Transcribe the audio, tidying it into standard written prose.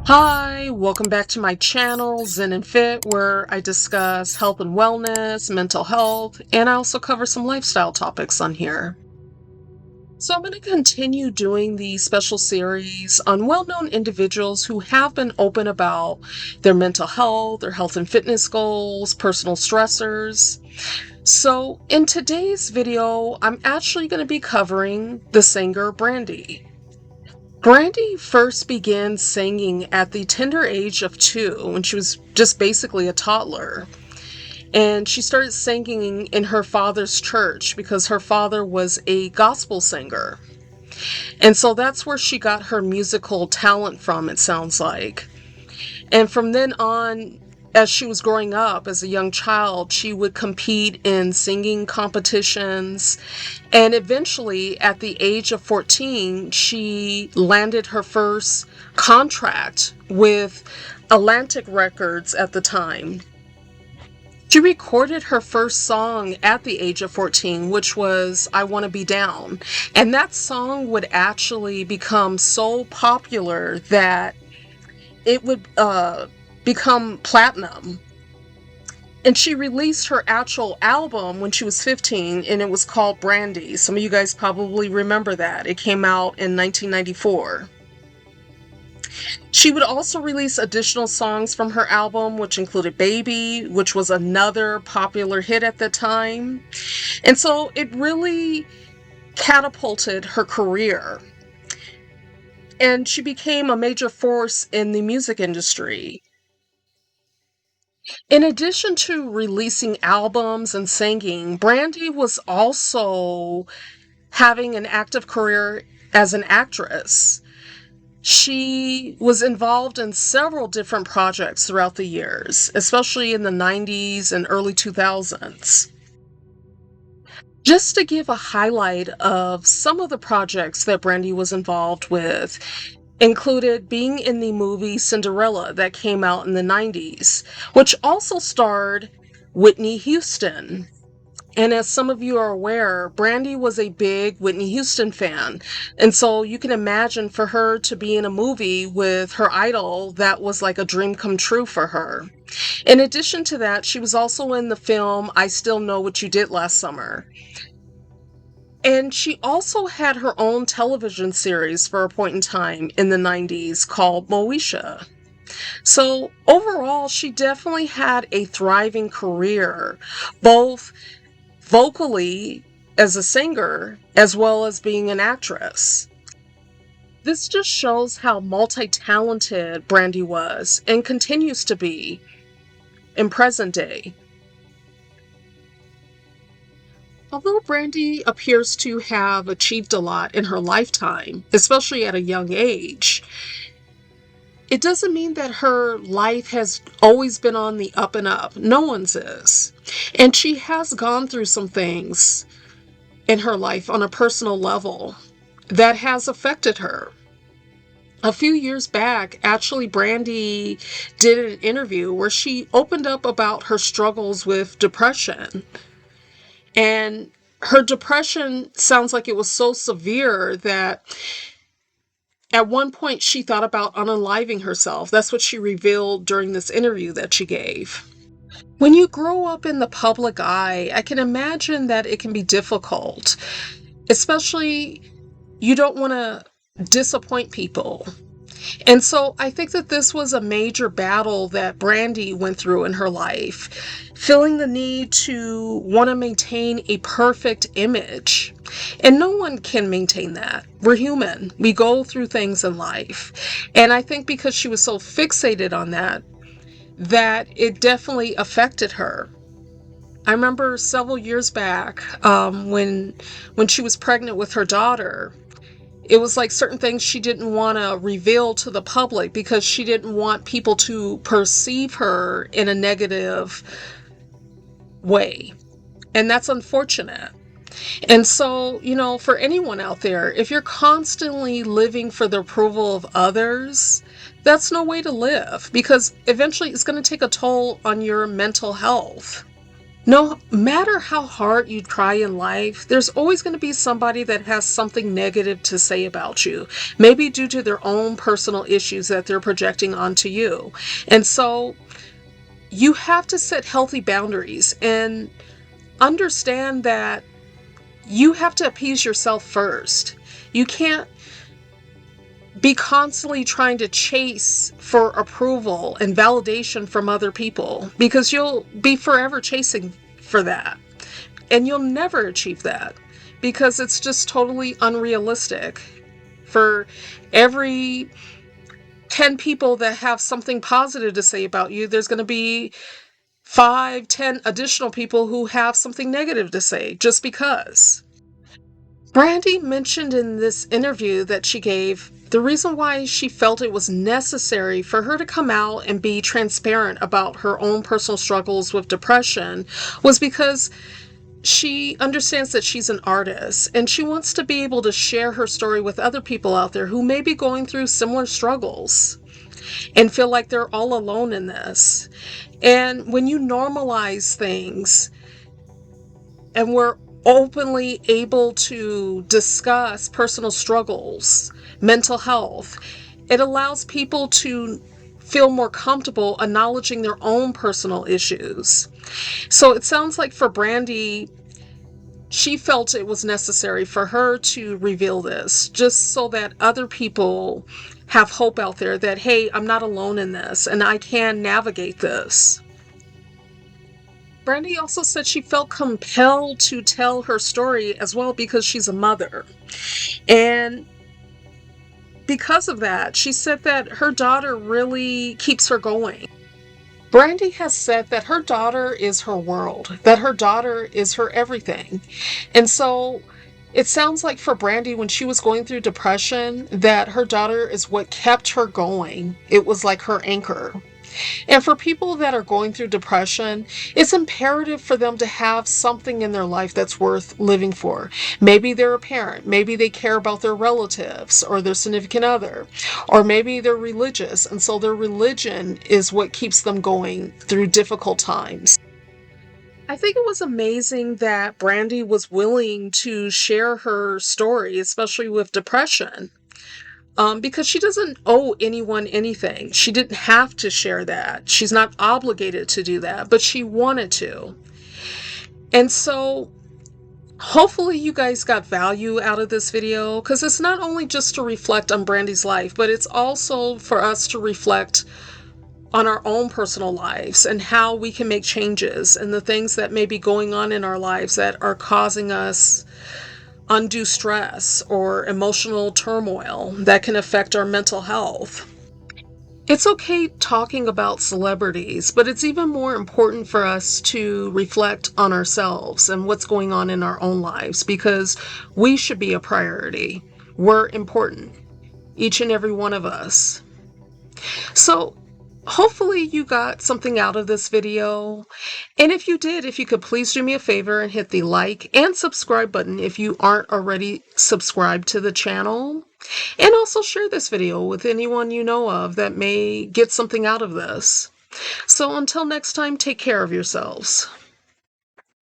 Hi, welcome back to my channel, Zen and Fit, where I discuss health and wellness, mental health, and I also cover some lifestyle topics on here. So I'm going to continue doing the special series on well-known individuals who have been open about their mental health, their health and fitness goals, personal stressors. So in today's video, I'm actually going to be covering the singer Brandy. Brandy first began singing at the tender age of 2 when she was just basically a toddler. And she started singing in her father's church because her father was a gospel singer. And so that's where she got her musical talent from, it sounds like. And from then on, as she was growing up as a young child, she would compete in singing competitions. And eventually, at the age of 14, she landed her first contract with Atlantic Records at the time. She recorded her first song at the age of 14, which was I Want to Be Down. And that song would actually become so popular that it would become platinum. And she released her actual album when she was 15, and it was called Brandy. Some of you guys probably remember that. It came out in 1994. She would also release additional songs from her album, which included Baby, which was another popular hit at the time. And so it really catapulted her career. And she became a major force in the music industry. In addition to releasing albums and singing, Brandy was also having an active career as an actress. She was involved in several different projects throughout the years, especially in the 90s and early 2000s. Just to give a highlight of some of the projects that Brandy was involved with, included being in the movie Cinderella that came out in the 90s, which also starred Whitney Houston. And as some of you are aware, Brandy was a big Whitney Houston fan. And so you can imagine for her to be in a movie with her idol, that was like a dream come true for her. In addition to that, she was also in the film I Still Know What You Did Last Summer. And she also had her own television series for a point in time in the 90s called Moesha. So overall, she definitely had a thriving career, both vocally as a singer as well as being an actress. This just shows how multi-talented Brandy was and continues to be in present day. Although Brandy appears to have achieved a lot in her lifetime, especially at a young age, it doesn't mean that her life has always been on the up and up. No one's is. And she has gone through some things in her life on a personal level that has affected her. A few years back, actually, Brandy did an interview where she opened up about her struggles with depression. And her depression sounds like it was so severe that at one point she thought about unaliving herself. That's what she revealed during this interview that she gave. When you grow up in the public eye, I can imagine that it can be difficult, especially you don't want to disappoint people. And so I think that this was a major battle that Brandy went through in her life, feeling the need to want to maintain a perfect image. And no one can maintain that. We're human. We go through things in life. And I think because she was so fixated on that, that it definitely affected her. I remember several years back when she was pregnant with her daughter, it was like certain things she didn't want to reveal to the public because she didn't want people to perceive her in a negative way. And that's unfortunate. And so, for anyone out there, if you're constantly living for the approval of others, that's no way to live because eventually it's going to take a toll on your mental health. No matter how hard you try in life, there's always going to be somebody that has something negative to say about you, maybe due to their own personal issues that they're projecting onto you. And so you have to set healthy boundaries and understand that you have to appease yourself first. You can't be constantly trying to chase for approval and validation from other people, because you'll be forever chasing for that. And you'll never achieve that because it's just totally unrealistic. For every 10 people that have something positive to say about you, there's going to be 5, 10 additional people who have something negative to say just because. Brandy mentioned in this interview that she gave the reason why she felt it was necessary for her to come out and be transparent about her own personal struggles with depression was because she understands that she's an artist and she wants to be able to share her story with other people out there who may be going through similar struggles and feel like they're all alone in this. And when you normalize things and we're openly able to discuss personal struggles, mental health, it allows people to feel more comfortable acknowledging their own personal issues. So it sounds like for Brandy, she felt it was necessary for her to reveal this just so that other people have hope out there that, hey, I'm not alone in this and I can navigate this. Brandy also said she felt compelled to tell her story as well because she's a mother. And because of that, she said that her daughter really keeps her going. Brandy has said that her daughter is her world, that her daughter is her everything. And so it sounds like for Brandy, when she was going through depression, that her daughter is what kept her going. It was like her anchor. And for people that are going through depression, it's imperative for them to have something in their life that's worth living for. Maybe they're a parent, maybe they care about their relatives or their significant other, or maybe they're religious, and so their religion is what keeps them going through difficult times. I think it was amazing that Brandy was willing to share her story, especially with depression. Because she doesn't owe anyone anything. She didn't have to share that. She's not obligated to do that, but she wanted to. And so hopefully you guys got value out of this video, because it's not only just to reflect on Brandy's life, but it's also for us to reflect on our own personal lives and how we can make changes and the things that may be going on in our lives that are causing us undue stress or emotional turmoil that can affect our mental health. It's okay talking about celebrities, but it's even more important for us to reflect on ourselves and what's going on in our own lives, because we should be a priority. We're important, each and every one of us. So hopefully you got something out of this video. And if you did, if you could please do me a favor and hit the like and subscribe button if you aren't already subscribed to the channel. And also share this video with anyone you know of that may get something out of this. So until next time, take care of yourselves.